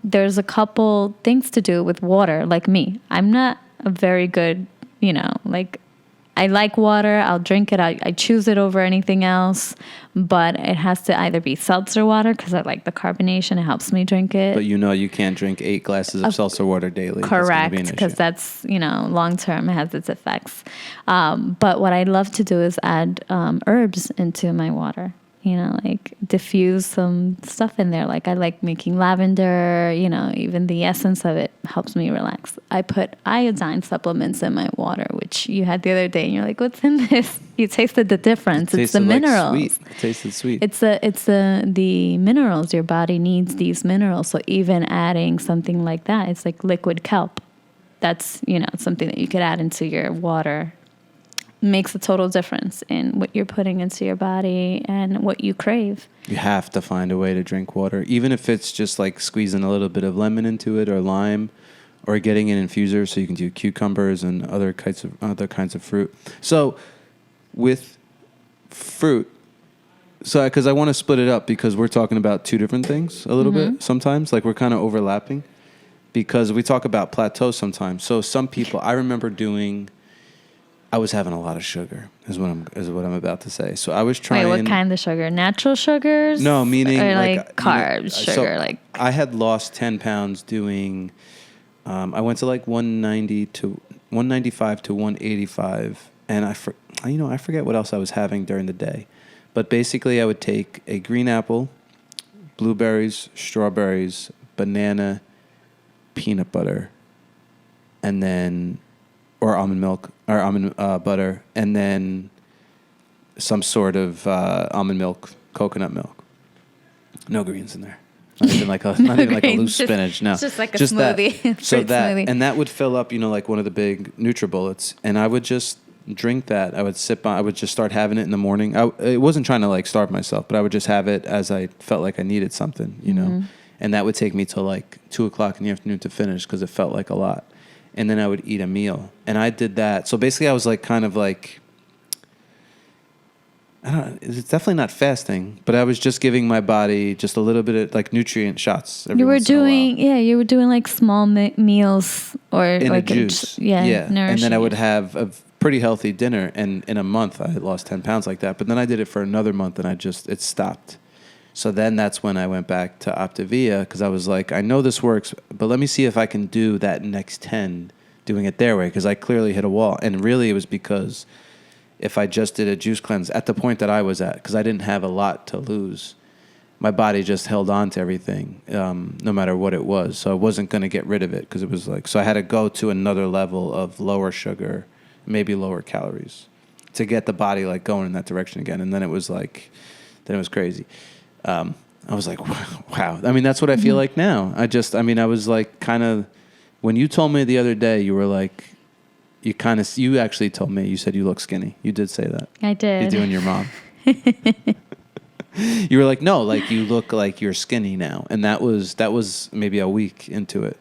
There's a couple things to do with water, like me. I'm not a very good, you know, like I like water. I'll drink it. I choose it over anything else, but it has to either be seltzer water because I like the carbonation. It helps me drink it. But you know you can't drink 8 glasses of seltzer water daily. Correct, because that's, you know, long term, it has its effects. But what I love to do is add herbs into my water. You know, like diffuse some stuff in there. Like I like making lavender, you know, even the essence of it helps me relax. I put iodine supplements in my water, which you had the other day, and you're like, what's in this? You tasted the difference. It's the minerals. Sweet. It tasted sweet. It's the minerals. Your body needs these minerals. So even adding something like that, it's like liquid kelp. That's, you know, something that you could add into your water. Makes a total difference in what you're putting into your body and what you crave. You have to find a way to drink water, even if it's just like squeezing a little bit of lemon into it or lime, or getting an infuser so you can do cucumbers and other kinds of fruit. So with fruit, because I want to split it up because we're talking about 2 different things a little bit sometimes, like we're kind of overlapping because we talk about plateaus sometimes. So some people, I remember I was having a lot of sugar, is what I'm about to say. So I was trying. Wait, what kind of sugar? Natural sugars? No, meaning or like carbs, sugar. So like I had lost 10 pounds doing. I went to like 195 to 185, and I forget what else I was having during the day, but basically I would take a green apple, blueberries, strawberries, banana, peanut butter, and then. Or almond milk, or almond butter, and then some sort of almond milk, coconut milk. No greens in there. Not even like a loose spinach. No, just like a smoothie. So that smoothie. And that would fill up, you know, like one of the big NutriBullets, and I would just drink that. I would sip on. I would just start having it in the morning. I wasn't trying to like starve myself, but I would just have it as I felt like I needed something, you know, and that would take me till like 2:00 in the afternoon to finish because it felt like a lot. And then I would eat a meal. And I did that. So basically I was like kind of like, I don't know, it's definitely not fasting, but I was just giving my body just a little bit of like nutrient shots every once in a while. You were doing like small meals or in like a juice. Yeah. And then I would have a pretty healthy dinner. And in a month I had lost 10 pounds like that. But then I did it for another month and it stopped. So then that's when I went back to Optavia because I was like, I know this works, but let me see if I can do that next 10 doing it their way because I clearly hit a wall. And really it was because if I just did a juice cleanse at the point that I was at, because I didn't have a lot to lose, my body just held on to everything no matter what it was. So I wasn't going to get rid of it because it was like, so I had to go to another level of lower sugar, maybe lower calories to get the body like going in that direction again. And then it was like, then it was crazy. I was like, wow. I mean, that's what I feel like now. I was like kind of, when you told me the other day, you were like, you actually told me, you said you look skinny. You did say that. I did. You do and your mom. You were like, no, like you look like you're skinny now. And that was maybe a week into it.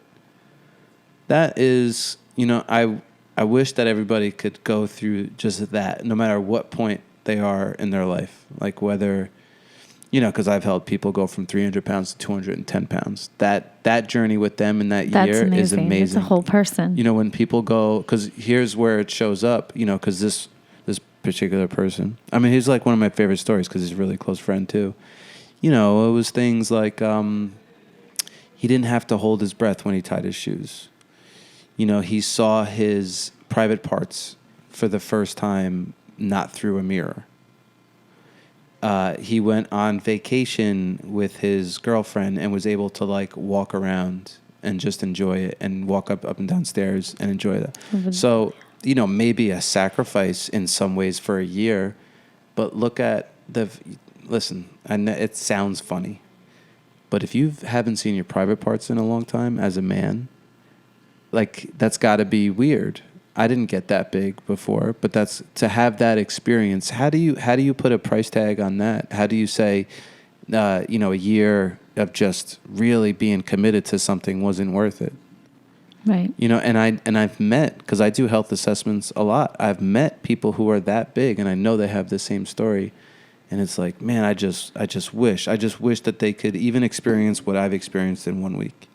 That is, you know, I wish that everybody could go through just that, no matter what point they are in their life. Like whether, because I've helped people go from 300 pounds to 210 pounds. That journey with them in that year is amazing. It's a whole person. When people go, because here's where it shows up, because this particular person, I mean, he's like one of my favorite stories because he's a really close friend too. It was things like he didn't have to hold his breath when he tied his shoes. He saw his private parts for the first time, not through a mirror. He went on vacation with his girlfriend and was able to walk around and just enjoy it and walk up and down stairs and enjoy that. Mm-hmm. So, maybe a sacrifice in some ways for a year, but look at listen, and it sounds funny, but if you haven't seen your private parts in a long time as a man, that's got to be weird. I didn't get that big before, but that's to have that experience. How do you put a price tag on that? How do you say, a year of just really being committed to something wasn't worth it? Right. And I've met, because I do health assessments a lot. I've met people who are that big, and I know they have the same story. And it's like, man, I just wish that they could even experience what I've experienced in 1 week.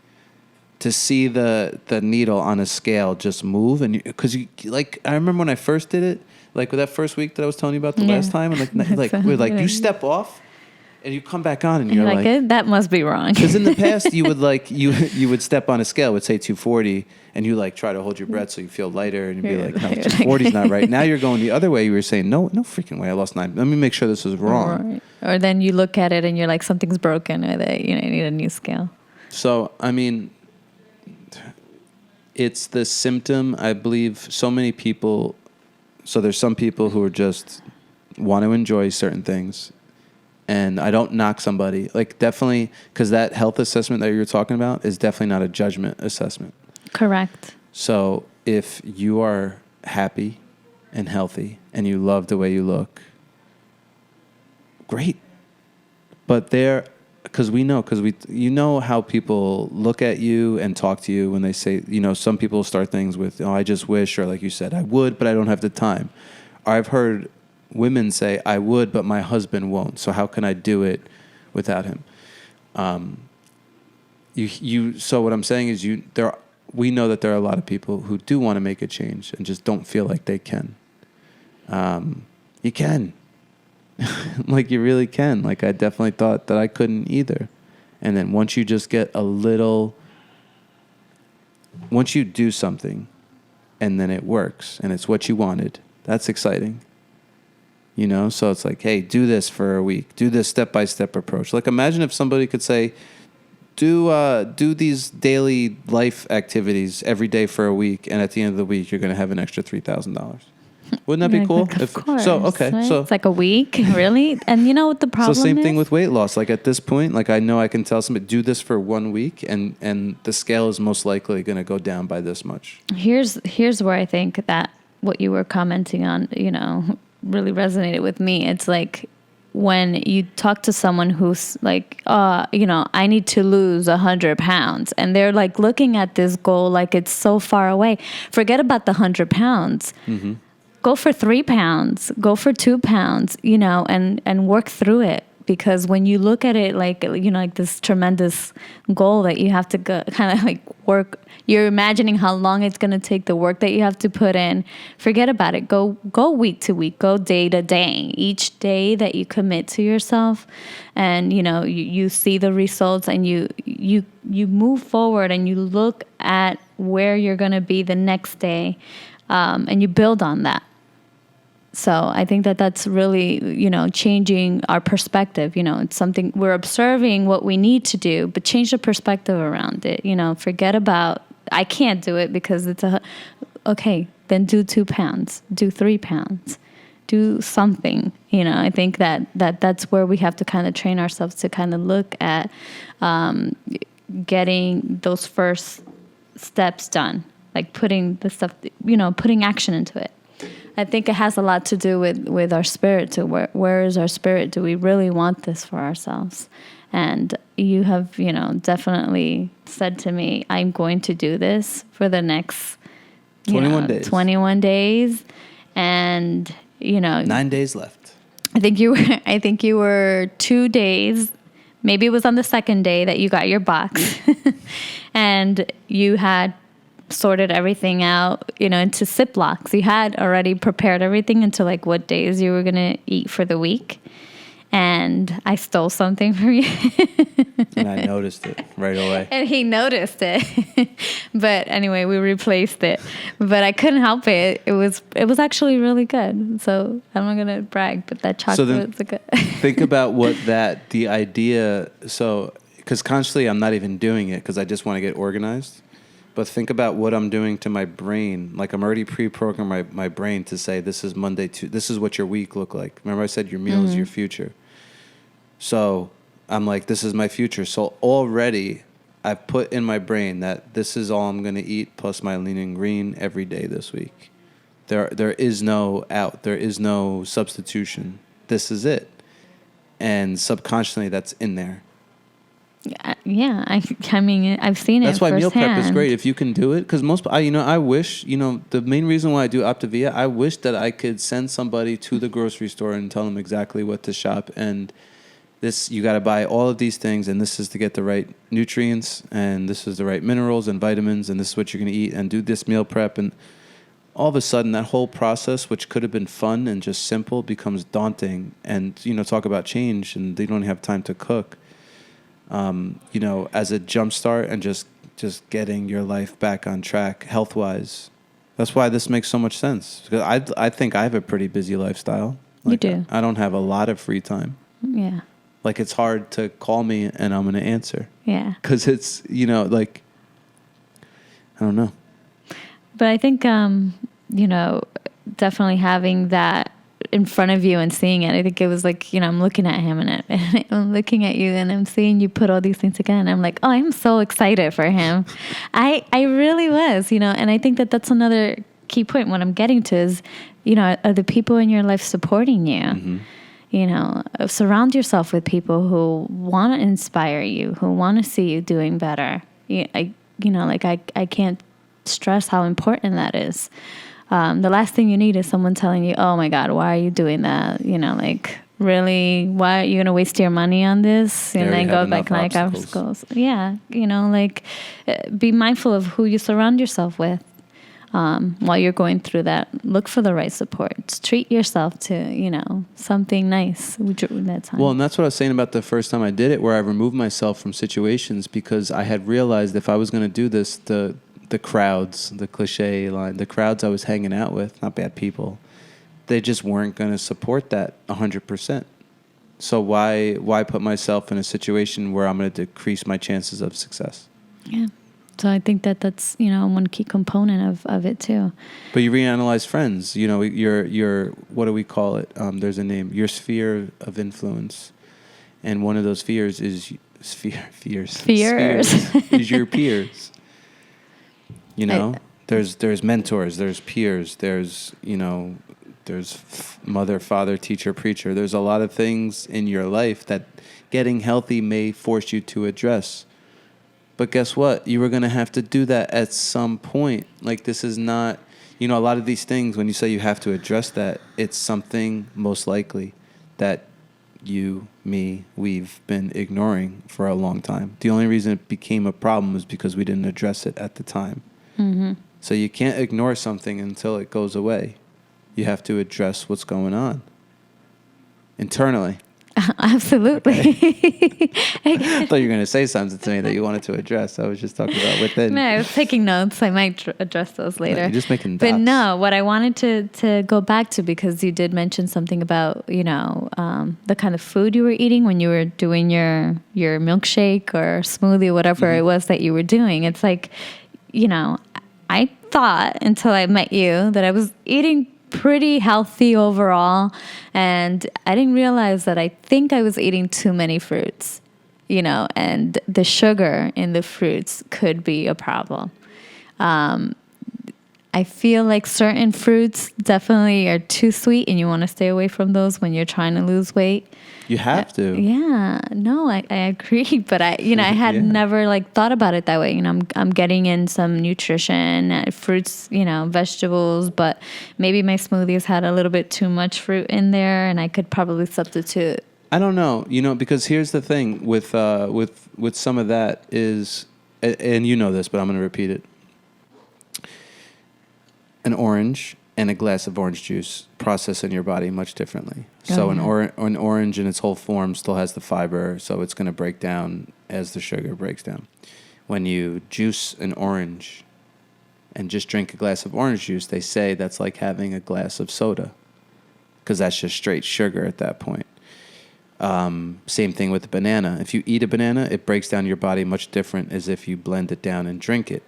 To see the needle on a scale just move, and because I remember when I first did it, with that first week that I was telling you about the last time, and you step off, and you come back on, and you're like, that must be wrong. Because in the past you would you would step on a scale, it would say 240, and you try to hold your breath so you feel lighter, and you'd be like, no, 240 is not right. Now you're going the other way. You were saying, no freaking way, I lost 9. Let me make sure this is wrong. Right. Or then you look at it and you're like, something's broken, or that you need a new scale. So I mean, it's the symptom, I believe. So many people. So there's some people who are just want to enjoy certain things. And I don't knock somebody, definitely, because that health assessment that you're talking about is definitely not a judgment assessment. Correct. So if you are happy and healthy and you love the way you look, great. But because how people look at you and talk to you when they say, some people start things with, I just wish, or like you said, I would, but I don't have the time. I've heard women say, I would, but my husband won't. So how can I do it without him? So what I'm saying is we know that there are a lot of people who do want to make a change and just don't feel like they can. You can. You really can. I definitely thought that I couldn't either. And then once you just get once you do something and then it works and it's what you wanted, that's exciting. So it's hey, do this for a week. Do this step-by-step approach. Imagine if somebody could say, do these daily life activities every day for a week, and at the end of the week, you're going to have an extra $3,000. Wouldn't that be cool? Of course. So, okay. Right? So it's a week, really? And you know what the problem is? So same thing with weight loss. At this point, I know I can tell somebody, do this for 1 week, and the scale is most likely going to go down by this much. Here's where I think that what you were commenting on, really resonated with me. It's when you talk to someone who's I need to lose 100 pounds, and they're looking at this goal it's so far away. Forget about the 100 pounds. Mm-hmm. Go for 3 pounds, go for 2 pounds, and work through it. Because when you look at it this tremendous goal that you have to go, kind of work, you're imagining how long it's going to take, the work that you have to put in. Forget about it. Go week to week. Go day to day. Each day that you commit to yourself, and you see the results, and you move forward, and you look at where you're going to be the next day, and you build on that. So I think that that's really, changing our perspective. It's something we're observing what we need to do, but change the perspective around it. Forget about, I can't do it because it's okay, then do 2 pounds, do 3 pounds, do something. I think that's where we have to kind of train ourselves to kind of look at getting those first steps done, putting the stuff, putting action into it. I think it has a lot to do with our spirit too. Where is our spirit? Do we really want this for ourselves? And you have, definitely said to me, I'm going to do this for the next 21 days. 21 days. And, 9 days left. I think you were 2 days. Maybe it was on the second day that you got your box, and you had sorted everything out, into Ziplocs. You had already prepared everything into like what days you were gonna eat for the week. And I stole something from you. And I noticed it right away. And he noticed it. But anyway, we replaced it. But I couldn't help it. It was actually really good. So I'm not gonna brag, but that chocolate was good. Think about what the idea. So, because consciously I'm not even doing it because I just want to get organized. But think about what I'm doing to my brain. Like I'm already pre-programmed my brain to say this is Monday to this is what your week look like. Remember I said your meal is your future. So I'm like, this is my future. So already I've put in my brain that this is all I'm going to eat plus my lean and green every day this week. There is no out. There is no substitution. This is it. And subconsciously that's in there. Yeah, I mean, I've seen it. That's why meal prep is firsthand. great if you can do it. Because I wish, the main reason why I do Optavia, I wish that I could send somebody to the grocery store and tell them exactly what to shop. And this, you got to buy all of these things, and this is to get the right nutrients, and this is the right minerals and vitamins, and this is what you're going to eat, and do this meal prep. And all of a sudden, that whole process, which could have been fun and just simple, becomes daunting. And, talk about change, and they don't have time to cook. As a jumpstart and just getting your life back on track health-wise. That's why this makes so much sense. Because I think I have a pretty busy lifestyle. Like, you do. I don't have a lot of free time. Yeah. Like, it's hard to call me and I'm going to answer. Yeah. Because it's, I don't know. But I think, definitely having that in front of you and seeing it, I think it was like, I'm looking at him and I'm looking at you and I'm seeing you put all these things together and I'm like, oh, I'm so excited for him. I really was, and I think that's another key point. What I'm getting to is, are the people in your life supporting you? Mm-hmm. Surround yourself with people who want to inspire you, who want to see you doing better. I can't stress how important that is. The last thing you need is someone telling you, oh my God, why are you doing that? Really, why are you going to waste your money on this? And then go back like obstacles. Yeah. Be mindful of who you surround yourself with while you're going through that. Look for the right supports. Treat yourself to, something nice during that time. Well, and that's what I was saying about the first time I did it, where I removed myself from situations because I had realized if I was going to do this, the crowds, the cliche line, the crowds I was hanging out with, not bad people, they just weren't going to support that 100%. So why put myself in a situation where I'm going to decrease my chances of success? Yeah. So I think that's, one key component of it too. But you reanalyze friends, your what do we call it? There's a name, your sphere of influence. And one of those spheres is spheres is your peers. There's mentors, there's peers, there's mother, father, teacher, preacher. There's a lot of things in your life that getting healthy may force you to address. But guess what? You were going to have to do that at some point. Like, this is not, a lot of these things, when you say you have to address that, it's something most likely that we've been ignoring for a long time. The only reason it became a problem was because we didn't address it at the time. Mm-hmm. So you can't ignore something until it goes away. You have to address what's going on internally. Absolutely. Okay. I thought you were going to say something to me that you wanted to address. I was just talking about within. No, I was taking notes. I might address those later. No, you're just making dots. But no, what I wanted to go back to, because you did mention something about, the kind of food you were eating when you were doing your milkshake or smoothie, whatever it was that you were doing. It's like, I thought until I met you that I was eating pretty healthy overall, and I didn't realize that I think I was eating too many fruits, and the sugar in the fruits could be a problem. I feel like certain fruits definitely are too sweet, and you want to stay away from those when you're trying to lose weight. You have to. Yeah, no, I agree, but I had Yeah. never like thought about it that way. I'm getting in some nutrition, fruits, vegetables, but maybe my smoothies had a little bit too much fruit in there, and I could probably substitute. I don't know, because here's the thing with some of that is, and you know this, but I'm going to repeat it. An orange and a glass of orange juice process in your body much differently. So an orange in its whole form still has the fiber, so it's going to break down as the sugar breaks down. When you juice an orange and just drink a glass of orange juice, they say that's like having a glass of soda, because that's just straight sugar at that point. Same thing with the banana. If you eat a banana, it breaks down your body much different as if you blend it down and drink it.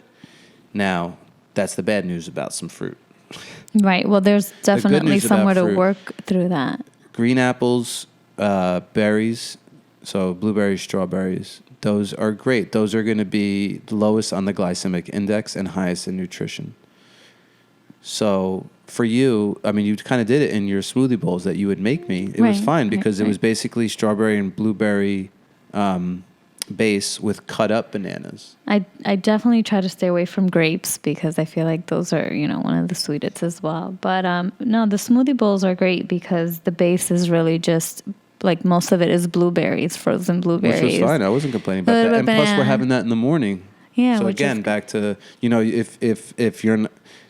Now, that's the bad news about some fruit. Right. Well, there's definitely somewhere to work through that. Green apples, berries, so blueberries, strawberries, those are great. Those are going to be the lowest on the glycemic index and highest in nutrition. So for you, I mean, you kind of did it in your smoothie bowls that you would make me. It was fine because it was basically strawberry and blueberry base with cut up bananas. I definitely try to stay away from grapes because I feel like those are, one of the sweetest as well. But no, the smoothie bowls are great because the base is really just like most of it is blueberries, frozen blueberries. Which was fine. I wasn't complaining about that. And plus we're having that in the morning. Yeah. So again, back to, if you're,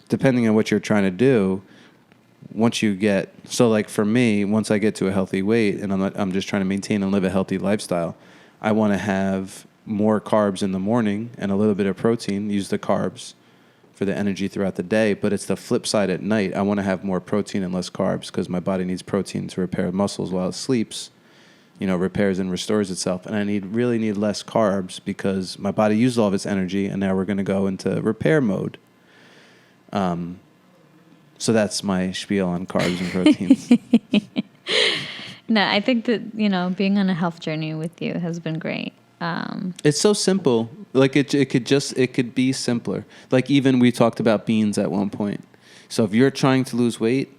depending on what you're trying to do, once you get, so like for me, once I get to a healthy weight and I'm just trying to maintain and live a healthy lifestyle, I want to have more carbs in the morning and a little bit of protein, use the carbs for the energy throughout the day. But it's the flip side at night. I want to have more protein and less carbs because my body needs protein to repair muscles while it sleeps, repairs and restores itself. And I really need less carbs because my body used all of its energy and now we're going to go into repair mode. So that's my spiel on carbs and proteins. No, I think that, being on a health journey with you has been great. It's so simple. Like it could be simpler. Like even we talked about beans at one point. So if you're trying to lose weight,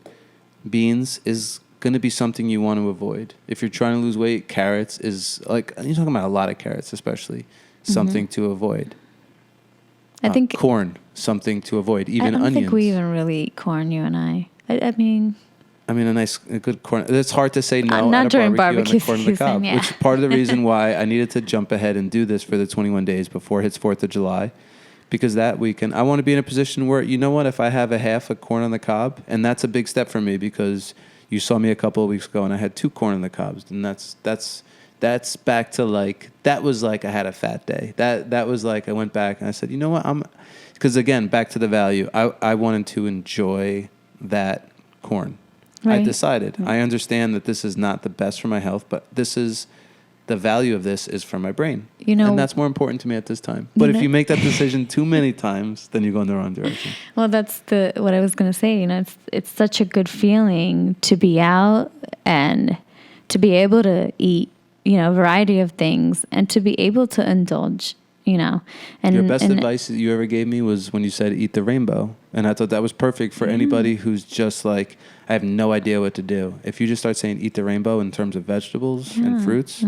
beans is going to be something you want to avoid. If you're trying to lose weight, carrots is like, you're talking about a lot of carrots, especially something to avoid. I think corn, something to avoid. Even onions. I don't think we even really eat corn, you and I. I mean, a good corn. It's hard to say no not at a during barbecue on the corn on the cob, season, yeah. which is part of the reason why I needed to jump ahead and do this for the 21 days before it hits 4th of July. Because that weekend, I want to be in a position where, if I have a half a corn on the cob, and that's a big step for me because you saw me a couple of weeks ago and I had 2 corn on the cobs, and that's back to like, that was like I had a fat day. That was like I went back and I said, because again, back to the value, I wanted to enjoy that corn. Right. I decided. Right. I understand that this is not the best for my health, but the value of this is for my brain. And that's more important to me at this time. But if you make that decision too many times, then you go in the wrong direction. Well, that's what I was going to say. It's such a good feeling to be out and to be able to eat, a variety of things and to be able to indulge. And your best advice that you ever gave me was when you said eat the rainbow. And I thought that was perfect for anybody who's just like, I have no idea what to do. If you just start saying eat the rainbow in terms of vegetables and fruits,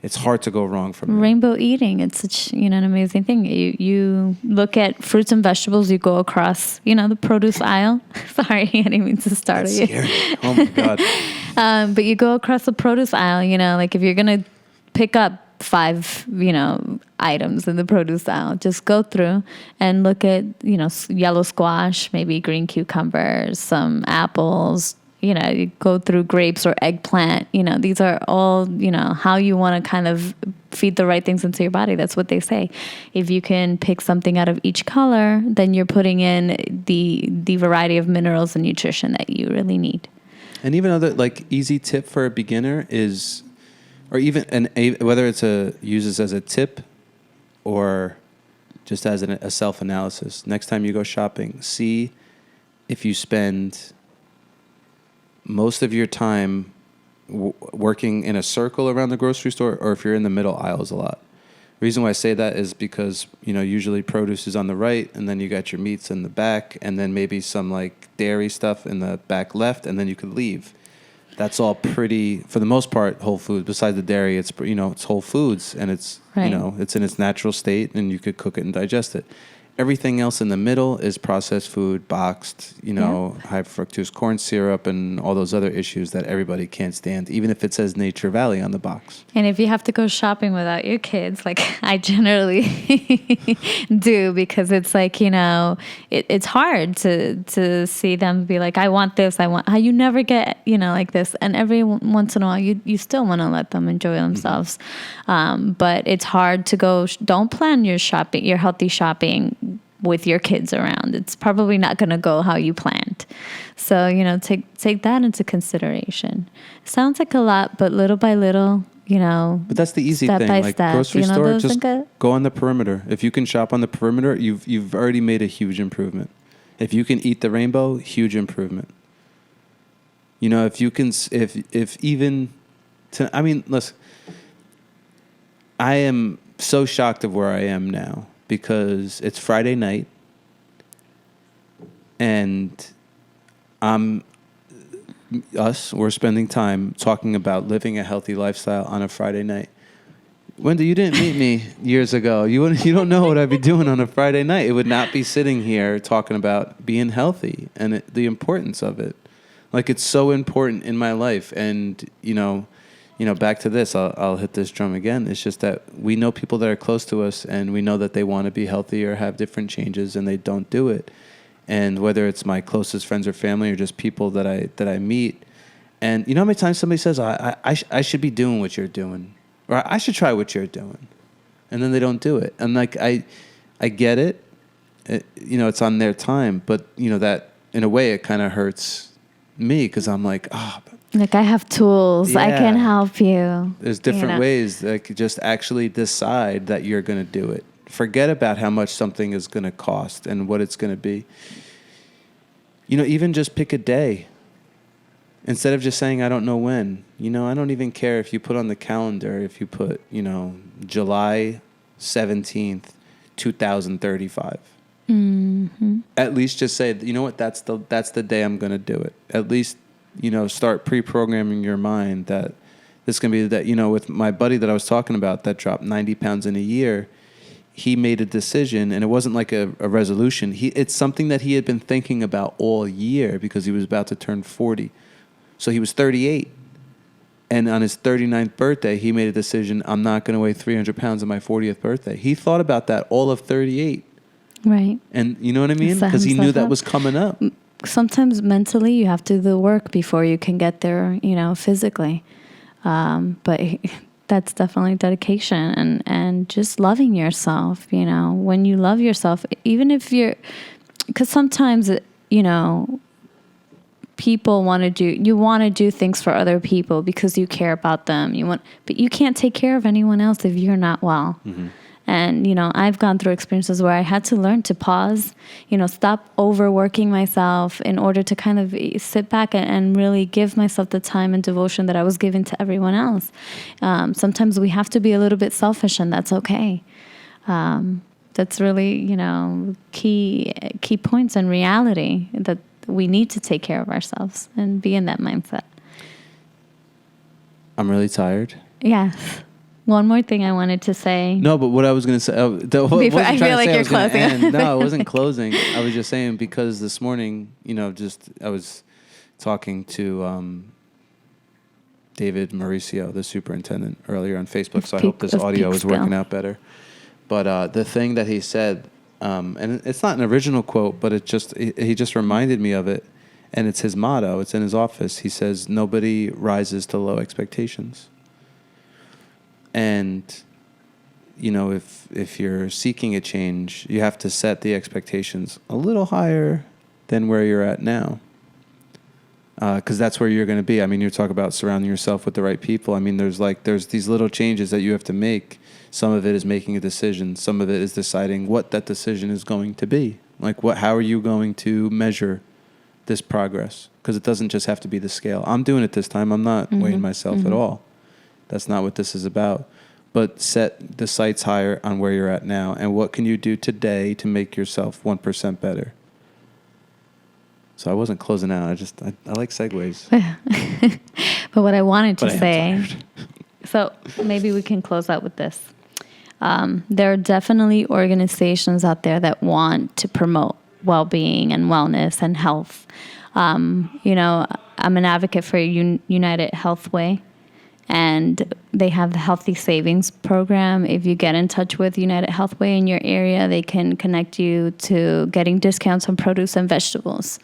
it's hard to go wrong from there. Rainbow eating, it's such an amazing thing. You look at fruits and vegetables, you go across, the produce aisle. Sorry, I didn't mean to start That's you. Scary. Oh my God. But you go across the produce aisle, like if you're going to pick up 5, items in the produce aisle, just go through and look at, yellow squash, maybe green cucumbers, some apples, you go through grapes or eggplant, these are all, how you want to kind of feed the right things into your body. That's what they say. If you can pick something out of each color, then you're putting in the variety of minerals and nutrition that you really need. And even other like easy tip for a beginner is, or even whether it's uses as a tip or just as a self-analysis. Next time you go shopping, see if you spend most of your time working in a circle around the grocery store or if you're in the middle aisles a lot. Reason why I say that is because, usually produce is on the right, and then you got your meats in the back, and then maybe some like dairy stuff in the back left, and then you could leave. That's all pretty, for the most part, whole foods. Besides the dairy, it's it's whole foods, and it's Right. it's in its natural state, and you could cook it and digest it. Everything else in the middle is processed food, boxed, high fructose corn syrup, and all those other issues that everybody can't stand, even if it says Nature Valley on the box. And if you have to go shopping without your kids, like I generally do, because it's like, it's hard to see them be like, I want this, how you never get, like this. And every once in a while, you still want to let them enjoy themselves. But it's hard to go, don't plan your shopping, your healthy shopping with your kids around. It's probably not going to go how you planned. So, take that into consideration. Sounds like a lot, but little by little, But that's the easy step thing. by Like step, grocery store, just like go on the perimeter. If you can shop on the perimeter, you've already made a huge improvement. If you can eat the rainbow, huge improvement. If you can, if even, listen, I am so shocked of where I am now because it's Friday night and we're spending time talking about living a healthy lifestyle on a Friday night. Wendy, you didn't meet me years ago. You don't know what I'd be doing on a Friday night. It would not be sitting here talking about being healthy and the importance of it. Like, it's so important in my life. And, back to this, I'll hit this drum again. It's just that we know people that are close to us and we know that they want to be healthy or have different changes and they don't do it. And whether it's my closest friends or family or just people that I meet. And you know how many times somebody says, I should be doing what you're doing, or I should try what you're doing. And then they don't do it. And like, I get it. It's on their time, but that in a way it kind of hurts me because I'm like, like I have tools. Yeah. I can help you. There's different ways that just actually decide that you're going to do it. Forget about how much something is going to cost and what it's going to be. Even just pick a day. Instead of just saying, I don't know when. I don't even care if you put on the calendar, if you put, July 17th, 2035. Mm-hmm. At least just say, you know what, that's the day I'm going to do it. At least, start pre-programming your mind that this is going to be that, with my buddy that I was talking about that dropped 90 pounds in a year, he made a decision, and it wasn't like a resolution. It's something that he had been thinking about all year because he was about to turn 40. So he was 38. And on his 39th birthday, he made a decision, I'm not going to weigh 300 pounds on my 40th birthday. He thought about that all of 38. Right. And you know what I mean? Because he knew that was coming up. Sometimes mentally you have to do the work before you can get there, physically. But that's definitely dedication and just loving yourself, When you love yourself, even if because sometimes, people want to do things for other people because you care about them. But you can't take care of anyone else if you're not well. Mm-hmm. And, I've gone through experiences where I had to learn to pause, stop overworking myself in order to kind of sit back and really give myself the time and devotion that I was giving to everyone else. Sometimes we have to be a little bit selfish, and that's okay. That's really, key points in reality, that we need to take care of ourselves and be in that mindset. I'm really tired. Yes. One more thing I wanted to say. No, but what I was going to say... Before, I feel like you're closing. No, I wasn't closing. I was just saying because this morning, I was talking to David Mauricio, the superintendent, earlier on Facebook, so I hope this audio is working out better. But the thing that he said, and it's not an original quote, but he just reminded me of it, and it's his motto. It's in his office. He says, nobody rises to low expectations. And, if you're seeking a change, you have to set the expectations a little higher than where you're at now. Because that's where you're going to be. I mean, you're talking about surrounding yourself with the right people. I mean, there's these little changes that you have to make. Some of it is making a decision. Some of it is deciding what that decision is going to be. Like, how are you going to measure this progress? Because it doesn't just have to be the scale. I'm doing it this time. I'm not weighing myself at all. That's not what this is about. but set the sights higher on where you're at now. And what can you do today to make yourself 1% better? So I wasn't closing out. I like segues. But what I wanted to But I am say, tired. so maybe we can close out with this. There are definitely organizations out there that want to promote well-being and wellness and health. You know, I'm an advocate for United Healthway, and they have the Healthy Savings Program. If you get in touch with United Healthway in your area, they can connect you to getting discounts on produce and vegetables.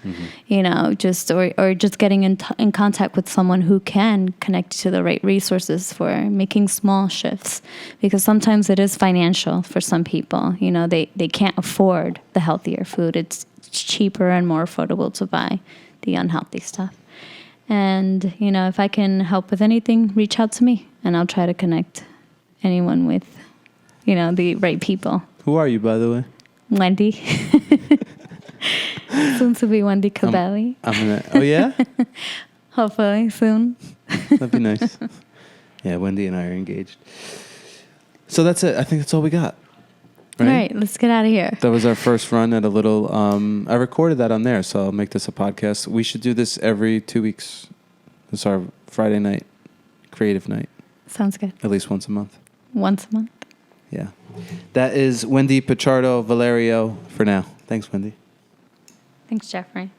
You know, just or just getting in contact with someone who can connect you to the right resources for making small shifts, because sometimes it is financial for some people. You know, they can't afford the healthier food. It's cheaper and more affordable to buy the unhealthy stuff. And, you know, if I can help with anything, reach out to me, and I'll try to connect anyone with, you know, the right people. Who are you, by the way? Wendy. Soon to be Wendy Cobelli. Oh, yeah? Hopefully soon. That'd be nice. Yeah, Wendy and I are engaged. So that's it. I think that's all we got. All right, let's get out of here. That was our first run at a little... I recorded that on there, so I'll make this a podcast. We should do this every 2 weeks. This is our Friday night, creative night. Sounds good. At least once a month. Once a month. Yeah. That is Wendy, Pichardo, Valerio for now. Thanks, Wendy. Thanks, Jeffrey.